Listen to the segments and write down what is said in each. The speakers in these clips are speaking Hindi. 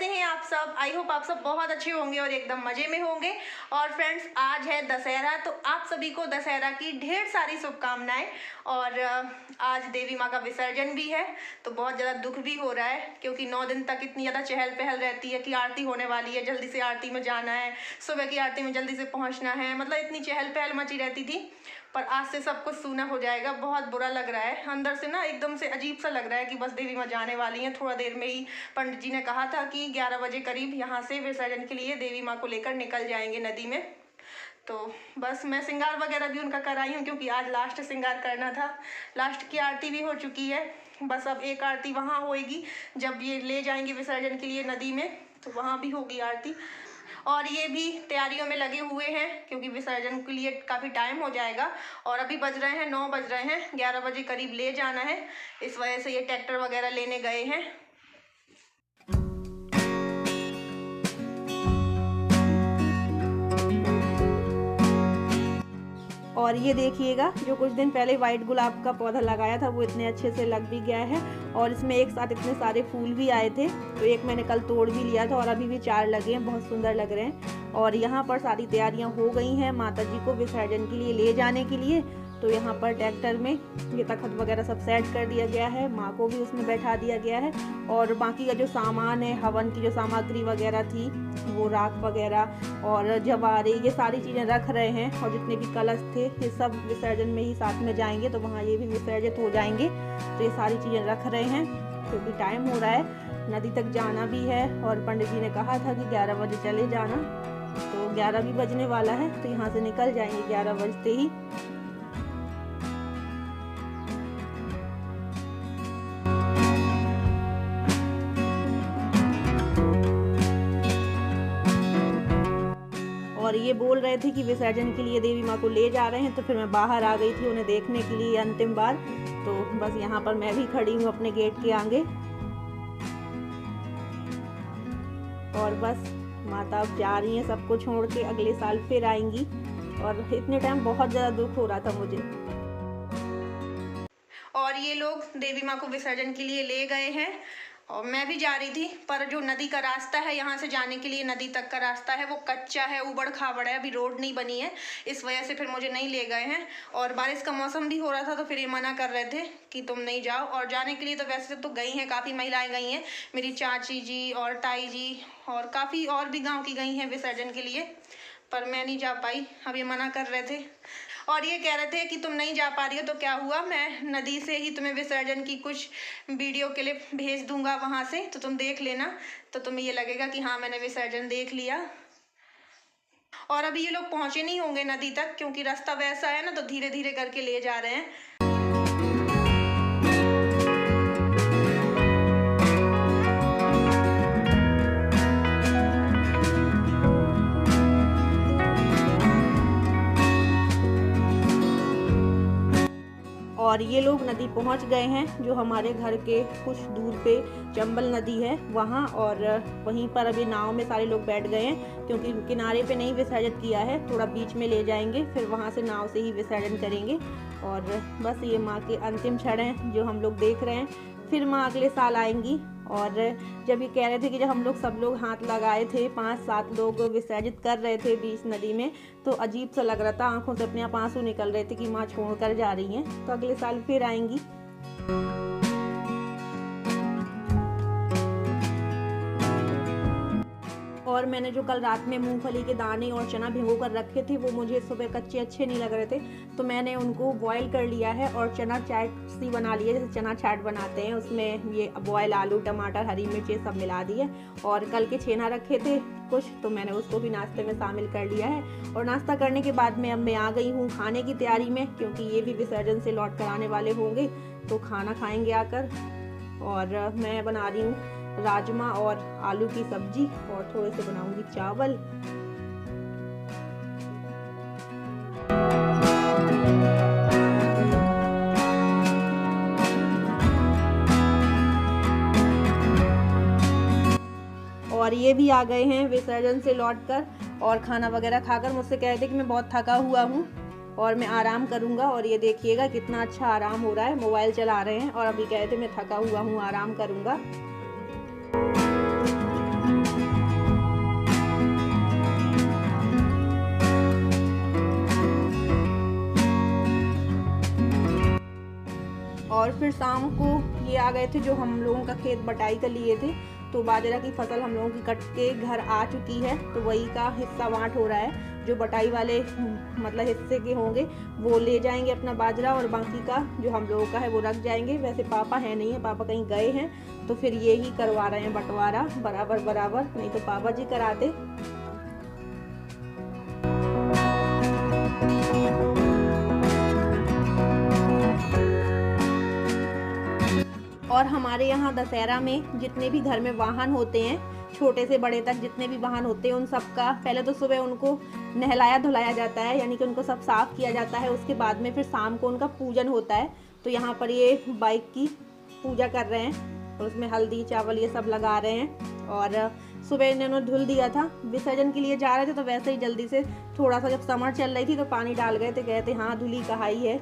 कैसे हैं आप सब। आई होप आप सब बहुत अच्छे होंगे और एकदम मज़े में होंगे। और फ्रेंड्स, आज है दशहरा, तो आप सभी को दशहरा की ढेर सारी शुभकामनाएं। और आज देवी माँ का विसर्जन भी है, तो बहुत ज़्यादा दुख भी हो रहा है, क्योंकि 9 दिन तक इतनी ज़्यादा चहल पहल रहती है कि आरती होने वाली है, जल्दी से आरती में जाना है, सुबह की आरती में जल्दी से पहुँचना है, मतलब इतनी चहल पहल मची रहती थी। पर आज से सब कुछ सूना हो जाएगा। बहुत बुरा लग रहा है, अंदर से ना एकदम से अजीब सा लग रहा है कि बस देवी माँ जाने वाली हैं। थोड़ा देर में ही पंडित जी ने कहा था कि 11 बजे करीब यहाँ से विसर्जन के लिए देवी माँ को लेकर निकल जाएंगे नदी में। तो बस मैं श्रृंगार वगैरह भी उनका कराई हूँ, क्योंकि आज लास्ट श्रृंगार करना था। लास्ट की आरती भी हो चुकी है, बस अब एक आरती वहाँ होएगी जब ये ले जाएंगे विसर्जन के लिए नदी में, तो वहाँ भी होगी आरती। और ये भी तैयारियों में लगे हुए हैं, क्योंकि विसर्जन के लिए काफ़ी टाइम हो जाएगा। और अभी बज रहे हैं 9 बज रहे हैं, 11 बजे करीब ले जाना है, इस वजह से ये ट्रैक्टर वगैरह लेने गए हैं। और ये देखिएगा, जो कुछ दिन पहले वाइट गुलाब का पौधा लगाया था वो इतने अच्छे से लग भी गया है, और इसमें एक साथ इतने सारे फूल भी आए थे। तो एक मैंने कल तोड़ भी लिया था और अभी भी 4 लगे हैं, बहुत सुंदर लग रहे हैं। और यहाँ पर सारी तैयारियाँ हो गई हैं माता जी को विसर्जन के लिए ले जाने के लिए। तो यहाँ पर ट्रैक्टर में ये तखत वगैरह सब सेट कर दिया गया है, माँ को भी उसमें बैठा दिया गया है। और बाकी का जो सामान है, हवन की जो सामग्री वगैरह थी, वो राख वगैरह और जवारे, ये सारी चीज़ें रख रहे हैं। और जितने भी कलश थे ये सब विसर्जन में ही साथ में जाएंगे, तो वहाँ ये भी विसर्जित हो जाएंगे। तो ये सारी चीज़ें रख रहे हैं, क्योंकि टाइम हो रहा है, नदी तक जाना भी है। और पंडित जी ने कहा था कि 11 बजे चले जाना, तो 11 भी बजने वाला है, तो यहाँ से निकल जाएंगे 11 बजते ही। और ये बोल रहे थे कि विसर्जन के लिए देवी माँ को ले जा रहे हैं, तो फिर मैं बाहर आ गई थी उन्हें देखने के लिए अंतिम बार। तो बस यहाँ पर मैं भी खड़ी हूँ अपने गेट के आगे। और बस माता अब जा रही हैं, सबको छोड़ के अगले साल फिर आएंगी। और इतने टाइम बहुत ज़्यादा दुख हो रहा था मुझे। और ये लोग देवी माँ को विसर्जन के लिए ले गए हैं, और मैं भी जा रही थी, पर जो नदी का रास्ता है, यहाँ से जाने के लिए नदी तक का रास्ता है, वो कच्चा है, ऊबड़ खाबड़ है, अभी रोड नहीं बनी है, इस वजह से फिर मुझे नहीं ले गए हैं। और बारिश का मौसम भी हो रहा था, तो फिर ये मना कर रहे थे कि तुम नहीं जाओ। और जाने के लिए तो वैसे तो गई हैं, काफ़ी महिलाएं गई हैं, मेरी चाची जी और ताई जी और काफ़ी और भी गाँव की गई हैं विसर्जन के लिए, पर मैं नहीं जा पाई। अब ये मना कर रहे थे और ये कह रहे थे कि तुम नहीं जा पा रही हो तो क्या हुआ, मैं नदी से ही तुम्हें विसर्जन की कुछ वीडियो क्लिप भेज दूंगा वहाँ से, तो तुम देख लेना, तो तुम्हें ये लगेगा कि हाँ मैंने विसर्जन देख लिया। और अभी ये लोग पहुँचे नहीं होंगे नदी तक, क्योंकि रास्ता वैसा है ना, तो धीरे धीरे करके ले जा रहे हैं। और ये लोग नदी पहुंच गए हैं, जो हमारे घर के कुछ दूर पे चंबल नदी है वहाँ। और वहीं पर अभी नाव में सारे लोग बैठ गए हैं, क्योंकि किनारे पे नहीं विसर्जन किया है, थोड़ा बीच में ले जाएंगे, फिर वहाँ से नाव से ही विसर्जन करेंगे। और बस ये माँ के अंतिम क्षण हैं जो हम लोग देख रहे हैं, फिर माँ अगले साल आएंगी। और जब ये कह रहे थे कि जब हम लोग सब लोग हाथ लगाए थे, 5-7 लोग विसर्जित कर रहे थे बीच नदी में, तो अजीब सा लग रहा था, आंखों से अपने आप आंसू निकल रहे थे कि माँ छोड़ कर जा रही हैं, तो अगले साल फिर आएंगी। और मैंने जो कल रात में मूंगफली के दाने और चना भिगो कर रखे थे, वो मुझे सुबह कच्चे अच्छे नहीं लग रहे थे, तो मैंने उनको बॉईल कर लिया है और चना चाट सी बना ली है, जैसे चना चाट बनाते हैं, उसमें ये बॉयल आलू, टमाटर, हरी मिर्ची सब मिला दी है। और कल के छेना रखे थे कुछ, तो मैंने उसको भी नाश्ते में शामिल कर लिया है। और नाश्ता करने के बाद में अब मैं आ गई हूँ खाने की तैयारी में, क्योंकि ये भी विसर्जन से लौट कर आने वाले होंगे, तो खाना खाएंगे आकर। और मैं बना रही हूँ राजमा और आलू की सब्जी, और थोड़े से बनाऊंगी चावल। और ये भी आ गए हैं विसर्जन से लौटकर, और खाना वगैरह खाकर मुझसे कह रहे थे कि मैं बहुत थका हुआ हूँ और मैं आराम करूँगा। और ये देखिएगा कितना अच्छा आराम हो रहा है, मोबाइल चला रहे हैं और अभी कह रहे थे मैं थका हुआ हूँ, आराम करूँगा। और फिर शाम को ये आ गए थे जो हम लोगों का खेत बटाई कर लिए थे, तो बाजरा की फसल हम लोगों की कट के घर आ चुकी है, तो वही का हिस्सा बाँट हो रहा है। जो बटाई वाले मतलब हिस्से के होंगे वो ले जाएंगे अपना बाजरा, और बाकी का जो हम लोगों का है वो रख जाएंगे। वैसे पापा है नहीं है, पापा कहीं गए हैं, तो फिर ये ही करवा रहे हैं बंटवारा बराबर बराबर, नहीं तो पापा जी कराते। और हमारे यहाँ दशहरा में जितने भी घर में वाहन होते हैं, छोटे से बड़े तक जितने भी वाहन होते हैं, उन सब का पहले तो सुबह उनको नहलाया धुलाया जाता है, यानी कि उनको सब साफ़ किया जाता है। उसके बाद में फिर शाम को उनका पूजन होता है। तो यहाँ पर ये बाइक की पूजा कर रहे हैं, और उसमें हल्दी चावल ये सब लगा रहे हैं। और सुबह इन्होंने धुल दिया था, विसर्जन के लिए जा रहे थे, तो वैसे ही जल्दी से थोड़ा सा जब समर चल रही थी तो पानी डाल गए थे, कहते हाँ धुली कहाई है।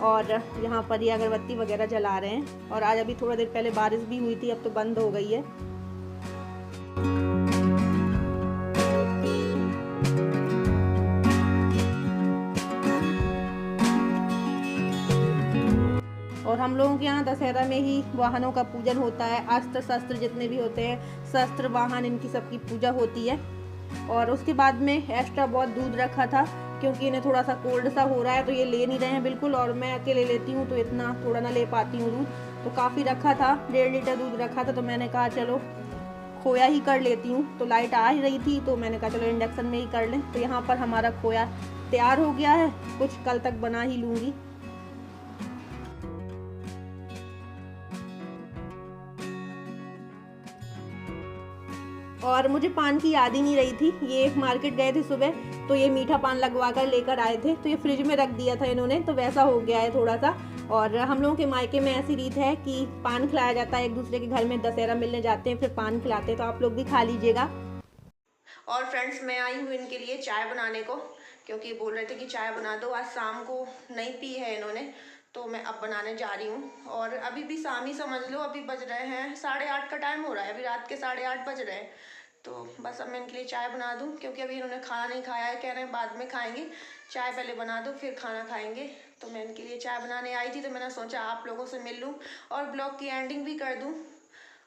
और यहाँ पर ये अगरबत्ती वगैरह जला रहे हैं। और आज अभी थोड़ा देर पहले बारिश भी हुई थी, अब तो बंद हो गई है। और हम लोगों के यहाँ दशहरा में ही वाहनों का पूजन होता है। अस्त्र शस्त्र जितने भी होते हैं, शस्त्र वाहन, इनकी सबकी पूजा होती है। और उसके बाद में एक्स्ट्रा बहुत दूध रखा था, क्योंकि इन्हें थोड़ा सा कोल्ड सा हो रहा है, तो ये ले नहीं रहे हैं बिल्कुल, और मैं अकेले लेती हूँ तो इतना थोड़ा ना ले पाती हूँ दूध, तो काफ़ी रखा था, 1.5 लीटर दूध रखा था। तो मैंने कहा चलो खोया ही कर लेती हूँ, तो लाइट आ ही रही थी, तो मैंने कहा चलो इंडक्शन में ही कर लें। तो यहाँ पर हमारा खोया तैयार हो गया है, कुछ कल तक बना ही लूँगी। और मुझे पान की याद ही नहीं रही थी, ये मार्केट गए थे सुबह, तो ये मीठा पान लगवा कर लेकर आए थे, तो ये फ्रिज में रख दिया था इन्होंने, तो वैसा हो गया है थोड़ा सा। और हम लोगों के मायके में ऐसी रीत है कि पान खिलाया जाता है, एक दूसरे के घर में दशहरा मिलने जाते हैं, फिर पान खिलाते हैं, तो आप लोग भी खा लीजिएगा। और फ्रेंड्स, मैं आई हूँ इनके लिए चाय बनाने को, क्योंकि बोल रहे थे कि चाय बना दो, आज शाम को नहीं पी है इन्होंने, तो मैं अब बनाने जा रही हूँ। और अभी भी शाम ही समझ लो, अभी बज रहे हैं 8:30 का टाइम हो रहा है, अभी रात के 8:30 बज रहे हैं। तो बस अब मैं इनके लिए चाय बना दूँ, क्योंकि अभी इन्होंने खाना नहीं खाया है, कह रहे हैं बाद में खाएंगे, चाय पहले बना दो फिर खाना खाएंगे। तो मैं इनके लिए चाय बनाने आई थी, तो मैंने सोचा आप लोगों से मिल लूँ और ब्लॉग की एंडिंग भी कर दूँ।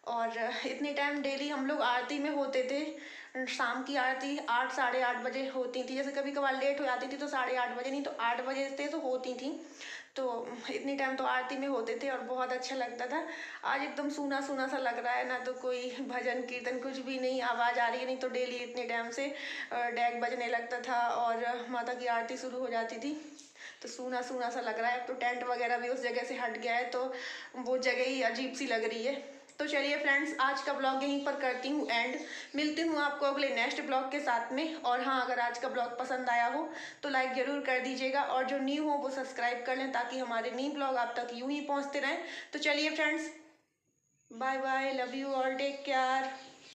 और इतने टाइम डेली हम लोग आरती में होते थे, शाम की आरती 8 8:30 बजे होती थी, जैसे कभी कभार लेट हो जाती थी तो 8:30 बजे, नहीं तो 8 बजे से तो होती थी। तो इतनी टाइम तो आरती में होते थे और बहुत अच्छा लगता था। आज एकदम सूना सूना सा लग रहा है, ना तो कोई भजन कीर्तन कुछ भी नहीं आवाज़ आ रही है, नहीं तो डेली इतने टाइम से डैग बजने लगता था और माता की आरती शुरू हो जाती थी, तो सूना सूना सा लग रहा है। अब तो टेंट वगैरह भी उस जगह से हट गया है, तो वो जगह ही अजीब सी लग रही है। तो चलिए फ्रेंड्स, आज का ब्लॉग यहीं पर करती हूँ एंड, मिलती हूँ आपको अगले नेक्स्ट ब्लॉग के साथ में। और हाँ, अगर आज का ब्लॉग पसंद आया हो तो लाइक ज़रूर कर दीजिएगा, और जो न्यू हो वो सब्सक्राइब कर लें, ताकि हमारे न्यू ब्लॉग आप तक यूं ही पहुँचते रहें। तो चलिए friends, bye bye, love you all, take care.